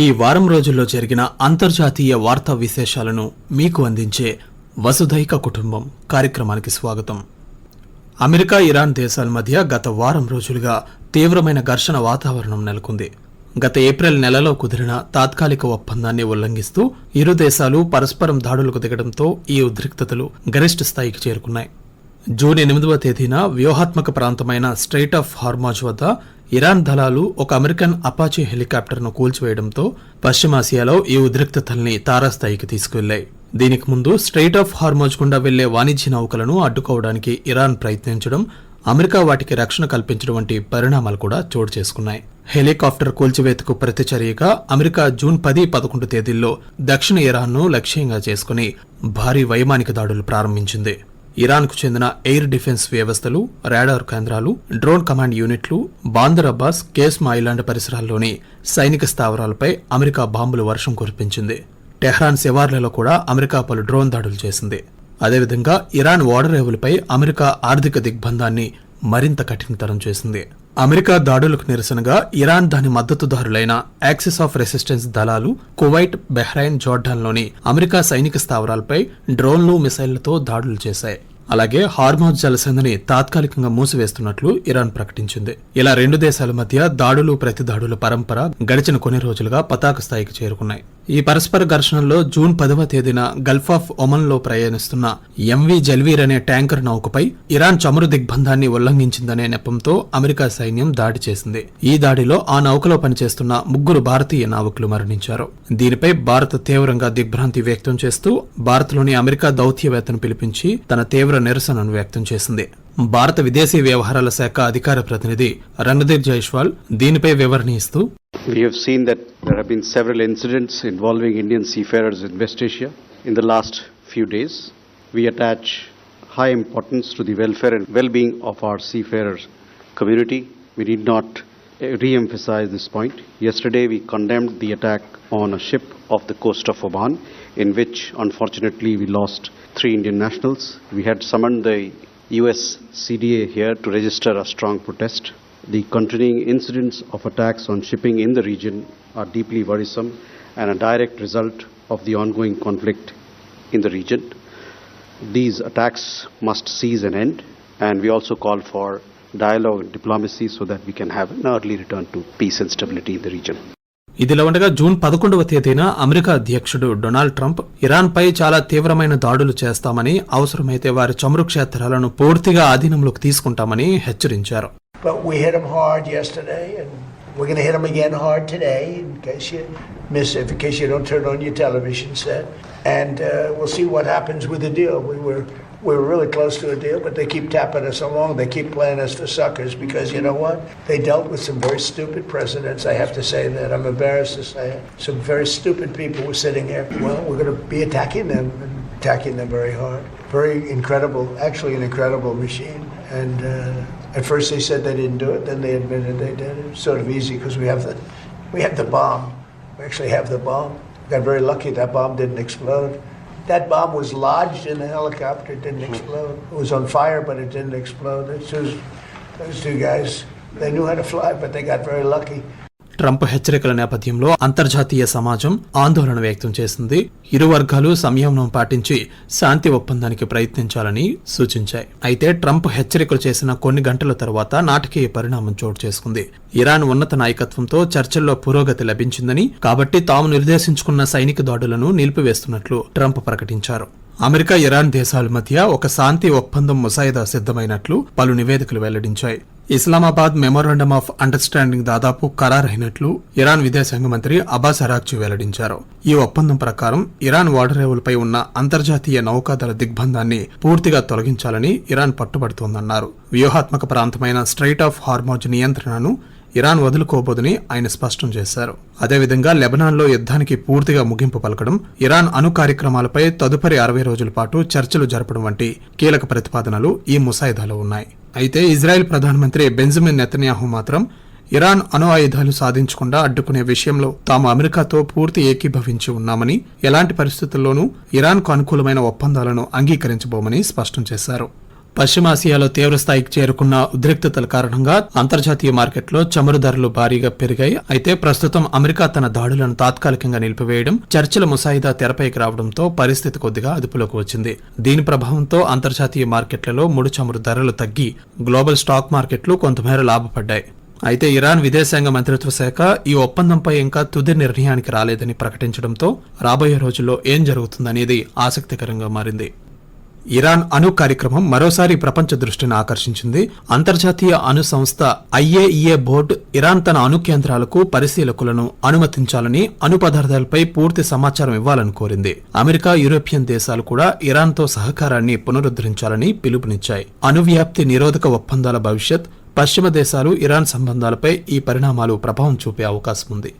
ఈ వారం రోజుల్లో జరిగిన అంతర్జాతీయ వార్తా విశేషాలను మీకు అందించే వసుధైక కుటుంబం కార్యక్రమానికి స్వాగతం. అమెరికా, ఇరాన్ దేశాల మధ్య గత వారం రోజులుగా తీవ్రమైన ఘర్షణ వాతావరణం నెలకొంది. గత ఏప్రిల్ నెలలో కుదిరిన తాత్కాలిక ఒప్పందాన్ని ఉల్లంఘిస్తూ ఇరు దేశాలు పరస్పరం దాడులకు దిగడంతో ఈ ఉద్రిక్తతలు గరిష్ట స్థాయికి చేరుకున్నాయి. జూన్ 8వ తేదీన వ్యూహాత్మక ప్రాంతమైన స్ట్రెయిట్ ఆఫ్ హార్మజ్ వద్ద ఇరాన్ దళాలు ఒక అమెరికన్ అపాచీ హెలికాప్టర్ను కూల్చివేయడంతో పశ్చిమాసియాలో ఈ ఉద్రిక్తతల్ని తారాస్థాయికి తీసుకువెళ్లాయి. దీనికి ముందు స్ట్రెయిట్ ఆఫ్ హార్మజ్ గుండా వెళ్లే వాణిజ్య నౌకలను అడ్డుకోవడానికి ఇరాన్ ప్రయత్నించడం, అమెరికా వాటికి రక్షణ కల్పించడం వంటి పరిణామాలు కూడా చోటు చేసుకున్నాయి. హెలికాప్టర్ కూల్చివేతకు ప్రతిచర్యగా అమెరికా జూన్ 10-11 తేదీల్లో దక్షిణ ఇరాన్ను లక్ష్యంగా చేసుకుని భారీ వైమానిక దాడులు ప్రారంభించింది. ఇరాన్కు చెందిన ఎయిర్ డిఫెన్స్ వ్యవస్థలు, రాడార్ కేంద్రాలు, డ్రోన్ కమాండ్ యూనిట్లు, బాందర్ అబ్బాస్, కేస్మా ఐలాండ్ పరిసరాల్లోని సైనిక స్థావరాలపై అమెరికా బాంబుల వర్షం కురిపించింది. టెహ్రాన్ శివార్లలో కూడా అమెరికా పలు డ్రోన్ దాడులు చేసింది. అదేవిధంగా ఇరాన్ ఓడరేవులపై అమెరికా ఆర్థిక దిగ్బంధాన్ని మరింత కఠినతరం చేసింది. అమెరికా దాడులకు నిరసనగా ఇరాన్ దాని మద్దతుదారులైన యాక్సిస్ ఆఫ్ రెసిస్టెన్స్ దళాలు కువైట్, బహ్రెయిన్, జోర్డాన్లోని అమెరికా సైనిక స్థావరాలపై డ్రోన్లు, మిసైళ్లతో దాడులు చేశాయి. అలాగే హార్మజ్ జలసంధిని తాత్కాలికంగా మూసివేస్తున్నట్లు ఇరాన్ ప్రకటించింది. ఇలా రెండు దేశాల మధ్య దాడులు, ప్రతిదాడుల పరంపర గడిచిన కొన్ని రోజులుగా పతాక స్థాయికి చేరుకున్నాయి. ఈ పరస్పర ఘర్షణలో జూన్ 10వ తేదీన గల్ఫ్ ఆఫ్ ఒమన్ లో ప్రయాణిస్తున్న ఎంవి జల్వీర్ అనే ట్యాంకర్ నౌకపై ఇరాన్ చమురు దిగ్బంధాన్ని ఉల్లంఘించిందనే నెపంతో అమెరికా సైన్యం దాడి చేసింది. ఈ దాడిలో ఆ నౌకలో పనిచేస్తున్న 3 భారతీయ నావికులు మరణించారు. దీనిపై భారత్ తీవ్రంగా దిగ్భ్రాంతి వ్యక్తం చేస్తూ భారత్లోని అమెరికా దౌత్యవేత్తను పిలిపించి తన తీవ్ర నిరసనను వ్యక్తం చేసింది. భారత విదేశీ వ్యవహారాల శాఖ అధికార ప్రతినిధి రణధీర్ జైస్వాల్ దీనిపై వివరణ ఇస్తూ, We have seen that there have been several incidents involving Indian seafarers in West Asia in the last few days. We attach high importance to the welfare and well-being of our seafarers community. We need not re-emphasize this point. Yesterday we condemned the attack on a ship off the coast of Oman, in which unfortunately we lost 3 Indian nationals. We had summoned the US CDA here to register a strong protest. The continuing incidents of attacks on shipping in the region are deeply worrisome and a direct result of the ongoing conflict in the region. These attacks must cease and end, and we also call for dialogue and diplomacy so that we can have an early return to peace and stability in the region. ఇదిలా ఉండగా June 11వ తేదీన America అధ్యక్షుడు Donald Trump Iran పై చాలా తీవ్రమైన దాడులు చేస్తామని, అవసరమైతే వారి చమురు క్షేత్రాలను పూర్తిగా ఆధీనంలోకి తీసుకుంటామని హెచ్చరించారు. But we hit them hard yesterday, and we're going to hit them again hard today, in case you miss it, in case you don't turn on your television set. And we'll see what happens with the deal. We were really close to a deal, but they keep tapping us along. They keep playing us for suckers because, you know what? They dealt with some very stupid presidents. I have to say that. I'm embarrassed to say it. Some very stupid people were sitting here. Well, we're going to be attacking them very hard. Very incredible, actually an incredible machine. And at first they said they didn't do it, then they admitted they did it. It's sort of easy because we have the bomb. We actually have the bomb. Got very lucky that bomb didn't explode. That bomb was lodged in the helicopter. It didn't explode. It was on fire, but it didn't explode. Those 2 guys, they knew how to fly, but they got very lucky. Trump హెచ్చరికల నేపథ్యంలో అంతర్జాతీయ సమాజం ఆందోళన వ్యక్తం చేసింది. ఇరు వర్గాలు సంయమనం పాటించి శాంతి ఒప్పందానికి ప్రయత్నించాలని సూచించాయి. అయితే ట్రంప్ హెచ్చరికలు చేసిన కొన్ని గంటల తర్వాత నాటకీయ పరిణామం చోటు చేసుకుంది. ఇరాన్ ఉన్నత నాయకత్వంతో చర్చల్లో పురోగతి లభించిందని, కాబట్టి తాము నిర్దేశించుకున్న సైనిక దాడులను నిలిపివేస్తున్నట్లు ట్రంప్ ప్రకటించారు. అమెరికా, ఇరాన్ దేశాల మధ్య ఒక శాంతి ఒప్పందం ముసాయిదా సిద్ధమైనట్లు పలు నివేదికలు వెల్లడించాయి. ఇస్లామాబాద్ మెమోరాండమ్ ఆఫ్ అండర్స్టాండింగ్ దాదాపు ఖరారైనట్లు ఇరాన్ విదేశాంగ మంత్రి అబ్బాస్ అరాగ్చి వెల్లడించారు. ఈ ఒప్పందం ప్రకారం ఇరాన్ ఓడరేవులపై ఉన్న అంతర్జాతీయ నౌకాదళ దిగ్బంధాన్ని పూర్తిగా తొలగించాలని ఇరాన్ పట్టుబడుతోందన్నారు. వ్యూహాత్మక ప్రాంతమైన స్ట్రెయిట్ ఆఫ్ హార్మజ్ నియంత్రణను ఇరాన్ వదులుకోబోదని ఆయన స్పష్టం చేశారు. అదేవిధంగా లెబనాన్లో యుద్ధానికి పూర్తిగా ముగింపు పలకడం, ఇరాన్ అణు కార్యక్రమాలపై తదుపరి 60 రోజుల పాటు చర్చలు జరపడం వంటి కీలక ప్రతిపాదనలు ఈ ముసాయిదాలో ఉన్నాయి. అయితే ఇజ్రాయెల్ ప్రధానమంత్రి బెంజమిన్ నెతన్యాహు మాత్రం ఇరాన్ అణు ఆయుధాలు సాధించకుండా అడ్డుకునే విషయంలో తాము అమెరికాతో పూర్తి ఏకీభవించి ఉన్నామని, ఎలాంటి పరిస్థితుల్లోనూ ఇరాన్కు అనుకూలమైన ఒప్పందాలను అంగీకరించబోమని స్పష్టం చేశారు. పశ్చిమాసియాలో తీవ్రస్థాయికి చేరుకున్న ఉద్రిక్తతల కారణంగా అంతర్జాతీయ మార్కెట్లో చమురు ధరలు భారీగా పెరిగాయి. అయితే ప్రస్తుతం అమెరికా తన దాడులను తాత్కాలికంగా నిలిపివేయడం, చర్చల ముసాయిదా తెరపైకి రావడంతో పరిస్థితి కొద్దిగా అదుపులోకి వచ్చింది. దీని ప్రభావంతో అంతర్జాతీయ మార్కెట్లలో ముడి చమురు ధరలు తగ్గి గ్లోబల్ స్టాక్ మార్కెట్లు కొంతమేర లాభపడ్డాయి. అయితే ఇరాన్ విదేశాంగ మంత్రిత్వ శాఖ ఈ ఒప్పందంపై ఇంకా తుది నిర్ణయానికి రాలేదని ప్రకటించడంతో రాబోయే రోజుల్లో ఏం జరుగుతుందనేది ఆసక్తికరంగా మారింది. ఇరాన్ అణు కార్యక్రమం మరోసారి ప్రపంచ దృష్టిని ఆకర్షించింది. అంతర్జాతీయ అణు సంస్థ IAEA బోర్డు ఇరాన్ తన అణు కేంద్రాలకు పరిశీలకులను అనుమతించాలని, అణు పదార్థాలపై పూర్తి సమాచారం ఇవ్వాలని కోరింది. అమెరికా, యూరోపియన్ దేశాలు కూడా ఇరాన్తో సహకారాన్ని పునరుద్ధరించాలని పిలుపునిచ్చాయి. అణు వ్యాప్తి నిరోధక ఒప్పందాల భవిష్యత్, పశ్చిమ దేశాలు ఇరాన్ సంబంధాలపై ఈ పరిణామాలు ప్రభావం చూపే అవకాశం ఉంది.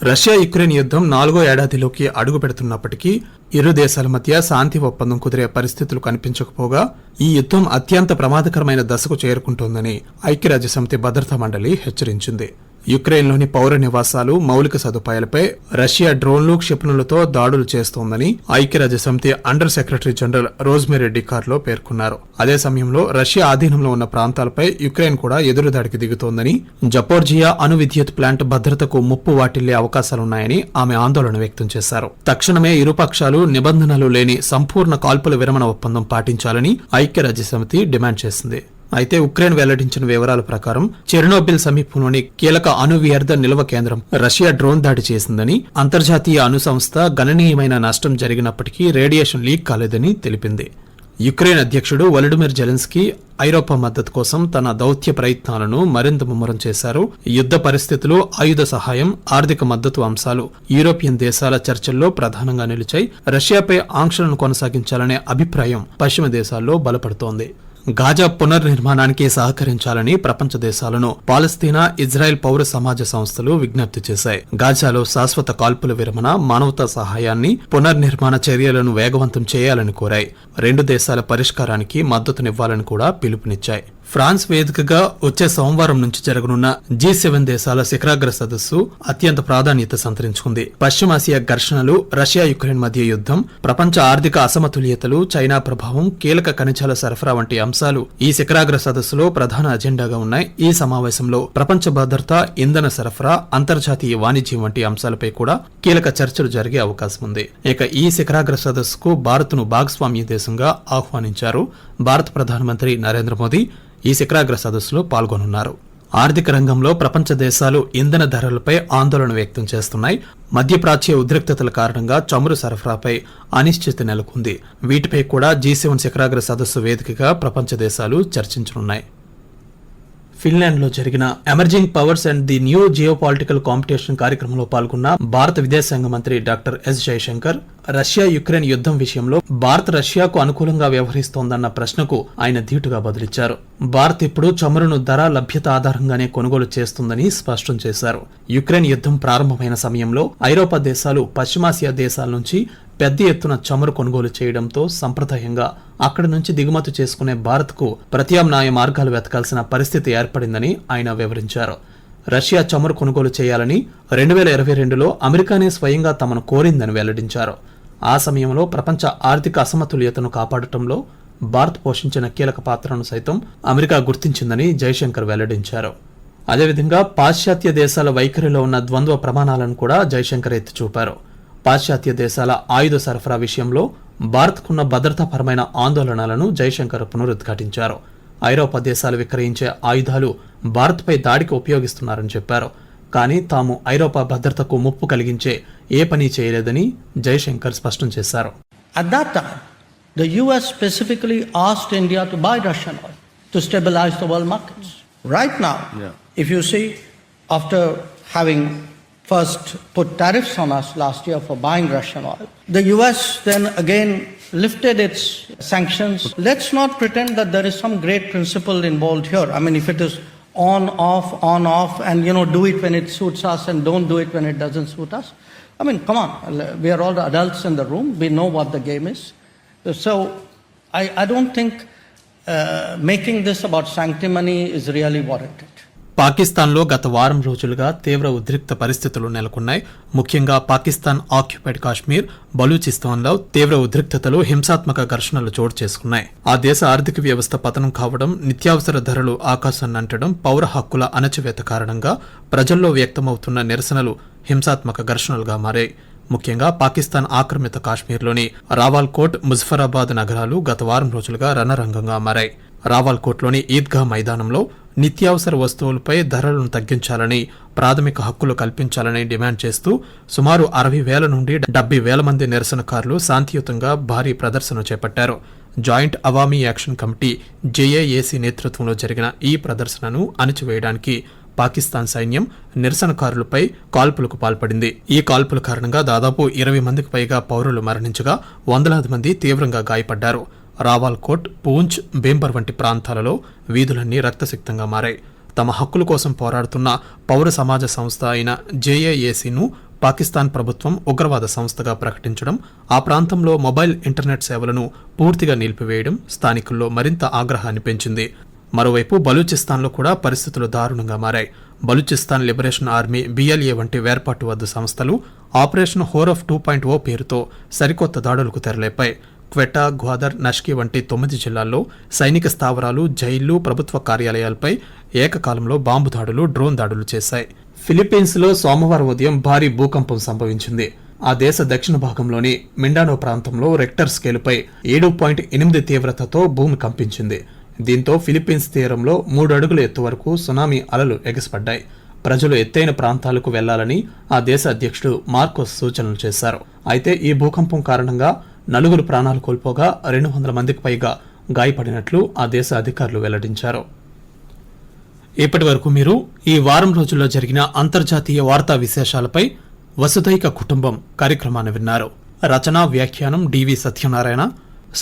రష్యా యుక్రెయిన్ యుద్ధం 4వ ఏడాదిలోకి అడుగు పెడుతున్నప్పటికీ ఇరు దేశాల మధ్య శాంతి ఒప్పందం కుదిరే పరిస్థితులు కనిపించకపోగా ఈ యుద్ధం అత్యంత ప్రమాదకరమైన దశకు చేరుకుంటోందని ఐక్యరాజ్యసమితి భద్రతా మండలి హెచ్చరించింది. యుక్రెయిన్లోని పౌర నివాసాలు, మౌలిక సదుపాయాలపై రష్యా డ్రోన్లు, క్షిపణులతో దాడులు చేస్తోందని ఐక్యరాజ్యసమితి అండర్ సెక్రటరీ జనరల్ రోజ్మెరీ డికార్లో పేర్కొన్నారు. అదే సమయంలో రష్యా ఆధీనంలో ఉన్న ప్రాంతాలపై యుక్రెయిన్ కూడా ఎదురుదాడికి దిగుతోందని, జపోర్జియా అణు విద్యుత్ ప్లాంట్ భద్రతకు ముప్పు వాటిల్లే అవకాశాలున్నాయని ఆమె ఆందోళన వ్యక్తం చేశారు. తక్షణమే ఇరుపక్షాలు నిబంధనలు లేని సంపూర్ణ కాల్పుల విరమణ ఒప్పందం పాటించాలని ఐక్యరాజ్యసమితి డిమాండ్ చేసింది. అయితే ఉక్రెయిన్ వెల్లడించిన వివరాల ప్రకారం చెర్నోబిల్ సమీపంలోని కీలక అణు వ్యర్థ నిల్వ కేంద్రం రష్యా డ్రోన్ దాడి చేసిందని, అంతర్జాతీయ అణు సంస్థ గణనీయమైన నష్టం జరిగినప్పటికీ రేడియేషన్ లీక్ కాలేదని తెలిపింది. యుక్రెయిన్ అధ్యక్షుడు వొలోడిమిర్ జెలెన్స్కీ ఐరోపా మద్దతు కోసం తన దౌత్య ప్రయత్నాలను మరింత ముమ్మరం చేశారు. యుద్ధ పరిస్థితులు, ఆయుధ సహాయం, ఆర్థిక మద్దతు అంశాలు యూరోపియన్ దేశాల చర్చల్లో ప్రధానంగా నిలిచాయి. రష్యాపై ఆంక్షలను కొనసాగించాలనే అభిప్రాయం పశ్చిమ దేశాల్లో బలపడుతోంది. గాజా పునర్నిర్మాణానికి సహకరించాలని ప్రపంచ దేశాలను పాలస్తీనా, ఇజ్రాయెల్ పౌర సమాజ సంస్థలు విజ్ఞప్తి చేశాయి. గాజాలో శాశ్వత కాల్పుల విరమణ, మానవతా సహాయాన్ని, పునర్నిర్మాణ చర్యలను వేగవంతం చేయాలని కోరాయి. రెండు దేశాల పరిష్కారానికి మద్దతునివ్వాలని కూడా పిలుపునిచ్చాయి. ఫ్రాన్స్ వేదికగా వచ్చే సోమవారం నుంచి జరగనున్న G7 దేశాల శిఖరాగ్ర సదస్సు అత్యంత ప్రాధాన్యత సంతరించుకుంది. పశ్చిమాసియా ఘర్షణలు, రష్యా యుక్రెయిన్ మధ్య యుద్ధం, ప్రపంచ ఆర్థిక అసమతుల్యతలు, చైనా ప్రభావం, కీలక ఖనిజాల సరఫరా వంటి అంశాలు ఈ శిఖరాగ్ర సదస్సులో ప్రధాన అజెండాగా ఉన్నాయి. ఈ సమావేశంలో ప్రపంచ భద్రత, ఇంధన సరఫరా, అంతర్జాతీయ వాణిజ్యం వంటి అంశాలపై కూడా కీలక చర్చలు జరిగే అవకాశం ఉంది. ఇక ఈ శిఖరాగ్ర సదస్సుకు భారత్ను భాగస్వామ్య దేశంగా ఆహ్వానించారు. భారత ప్రధానమంత్రి నరేంద్ర మోదీ ఈ శిఖరాగ్ర సదస్సులో పాల్గొనున్నారు. ఆర్థిక రంగంలో ప్రపంచ దేశాలు ఇంధన ధరలపై ఆందోళన వ్యక్తం చేస్తున్నాయి. మధ్యప్రాచ్య ఉద్రిక్తతల కారణంగా చమురు సరఫరాపై అనిశ్చితి నెలకొంది. వీటిపై కూడా G7 శిఖరాగ్ర సదస్సు వేదికగా ప్రపంచ దేశాలు చర్చించనున్నాయి. ఫిన్లాండ్లో జరిగిన emerging powers and the new geopolitical competition కార్యక్రమంలో పాల్గొన్న భారత విదేశాంగ మంత్రి doctor S Jaishankar Russia Ukraine యుద్ధం విషయంలో భారత్ రష్యాకు అనుకూలంగా వ్యవహరిస్తోందన్న ప్రశ్నకు ఆయన ధీటుగా బదులిచ్చారు. భారత్ ఇప్పుడు చమురును ధర, లభ్యత ఆధారంగానే కొనుగోలు చేస్తుందని స్పష్టం చేశారు. యుక్రెయిన్ యుద్ధం ప్రారంభమైన సమయంలో ఐరోపా దేశాలు పశ్చిమాసియా దేశాల నుంచి పెద్ద ఎత్తున చమురు కొనుగోలు చేయడంతో సంప్రదాయంగా అక్కడి నుంచి దిగుమతి చేసుకునే భారత్కు ప్రత్యామ్నాయ మార్గాలు వెతకాల్సిన పరిస్థితి ఏర్పడిందని ఆయన వివరించారు. రష్యా చమురు కొనుగోలు చేయాలని 2022లో అమెరికానే స్వయంగా తమను కోరిందని వెల్లడించారు. ఆ సమయంలో ప్రపంచ ఆర్థిక అసమతుల్యతను కాపాడటంలో భారత్ పోషించిన కీలక పాత్రను సైతం అమెరికా గుర్తించిందని జయశంకర్ వెల్లడించారు. అదేవిధంగా పాశ్చాత్య దేశాల వైఖరిలో ఉన్న ద్వంద్వ ప్రమాణాలను కూడా జయశంకర్ ఎత్తిచూపారు. పాశ్చాత్య దేశాల ఆయుధ సరఫరా విషయంలో భారత్కున్న భద్రతాపరమైన ఆందోళనలను జయశంకర్ పునరుద్ఘాటించారు. ఐరోపా దేశాలు విక్రయించే ఆయుధాలు భారత్పై దాడికి ఉపయోగిస్తున్నారని చెప్పారు. కానీ తాము ఐరోపా భద్రతకు ముప్పు కలిగించే ఏ పని చేయలేదని జయశంకర్ స్పష్టం చేశారు. At that time, the US specifically asked India to buy Russian oil to stabilize the world markets. Right now, if you see, after having first put tariffs on us last year for buying Russian oil, the US then again lifted its sanctions. Let's not pretend that there is some great principle involved here. I mean, if it is on, off, and do it when it suits us and don't do it when it doesn't suit us. I mean, come on, we are all the adults in the room. We know what the game is. So I don't think making this about sanctimony is really warranted. పాకిస్తాన్లో గత వారం రోజులుగా తీవ్ర ఉద్రిక్త పరిస్థితులు నెలకొన్నాయి. ముఖ్యంగా Pakistan occupied Kashmir, బలూచిస్తాన్లో తీవ్ర ఉద్రిక్తతలు, హింసాత్మక ఘర్షణలు చోటు చేసుకున్నాయి. ఆ దేశ ఆర్థిక వ్యవస్థ పతనం కావడం, నిత్యావసర ధరలు ఆకాశాన్నంటడం, పౌర హక్కుల అణచివేత కారణంగా ప్రజల్లో వ్యక్తమవుతున్న నిరసనలు హింసాత్మక ఘర్షణలుగా మారాయి. ముఖ్యంగా పాకిస్తాన్ ఆక్రమిత కాశ్మీర్లోని రావాల్కోట్, ముజఫరాబాద్ నగరాలు గత వారం రోజులుగా రణరంగంగా మారాయి. రావాల్కోట్లోని ఈద్గా మైదానంలో నిత్యావసర వస్తువులపై ధరలను తగ్గించాలని, ప్రాథమిక హక్కులు కల్పించాలని డిమాండ్ చేస్తూ సుమారు 60,000 నుండి 70,000 మంది నిరసనకారులు శాంతియుతంగా భారీ ప్రదర్శన చేపట్టారు. Joint Awami action committee JAAC నేతృత్వంలో జరిగిన ఈ ప్రదర్శనను అణచివేయడానికి పాకిస్తాన్ సైన్యం నిరసనకారులపై కాల్పులకు పాల్పడింది. ఈ కాల్పుల కారణంగా దాదాపు 20 మందికి పైగా పౌరులు మరణించగా వందలాది మంది తీవ్రంగా గాయపడ్డారు. రావాల్కోట్, పూంచ్, బేంబర్ వంటి ప్రాంతాలలో వీధులన్నీ రక్తసిక్తంగా మారాయి. తమ హక్కుల కోసం పోరాడుతున్న పౌర సమాజ సంస్థ అయిన జేఏఏసీను పాకిస్తాన్ ప్రభుత్వం ఉగ్రవాద సంస్థగా ప్రకటించడం, ఆ ప్రాంతంలో మొబైల్ ఇంటర్నెట్ సేవలను పూర్తిగా నిలిపివేయడం స్థానికుల్లో మరింత ఆగ్రహాన్ని పెంచింది. మరోవైపు బలూచిస్తాన్లో కూడా పరిస్థితులు దారుణంగా మారాయి. బలూచిస్తాన్ లిబరేషన్ ఆర్మీ, BLA వంటి వేర్పాటువద్దు సంస్థలు ఆపరేషన్ హోరఫ్ 2.0 పేరుతో సరికొత్త దాడులకు తెరలేపాయి. క్వెటా, గ్వాదర్, నష్కి వంటి 9 జిల్లాల్లో సైనిక స్థావరాలు, జైళ్లు, ప్రభుత్వ కార్యాలయాలపై ఏకకాలంలో బాంబు దాడులు, డ్రోన్ దాడులు చేశాయి. ఫిలిప్పీన్స్లో సోమవారం ఉదయం భారీ భూకంపం సంభవించింది. ఆ దేశ దక్షిణ భాగంలోని మిండానో ప్రాంతంలో రెక్టర్ స్కేలుపై 7.8 తీవ్రతతో భూమి కంపించింది. దీంతో ఫిలిప్పీన్స్ తీరంలో 3 అడుగుల ఎత్తు వరకు సునామీ అలలు ఎగసిపడ్డాయి. ప్రజలు ఎత్తైన ప్రాంతాలకు వెళ్లాలని ఆ దేశ అధ్యక్షుడు మార్కోస్ సూచనలు చేశారు. అయితే ఈ భూకంపం కారణంగా 4 ప్రాణాలు కోల్పోగా 200 మందికి పైగా గాయపడినట్లు ఆ దేశ అధికారులు వెల్లడించారు. ఇప్పటి వరకు మీరు ఈ వారం రోజుల్లో జరిగిన అంతర్జాతీయ వార్తా విశేషాలపై వసుధైక కుటుంబం కార్యక్రమాన్ని విన్నారు. రచన, వ్యాఖ్యానం డివి సత్యనారాయణ.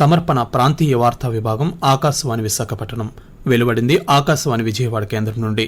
సమర్పణ ప్రాంతీయ వార్తా విభాగం, ఆకాశవాణి విశాఖపట్నం. వెలువడింది ఆకాశవాణి విజయవాడ కేంద్రం నుండి.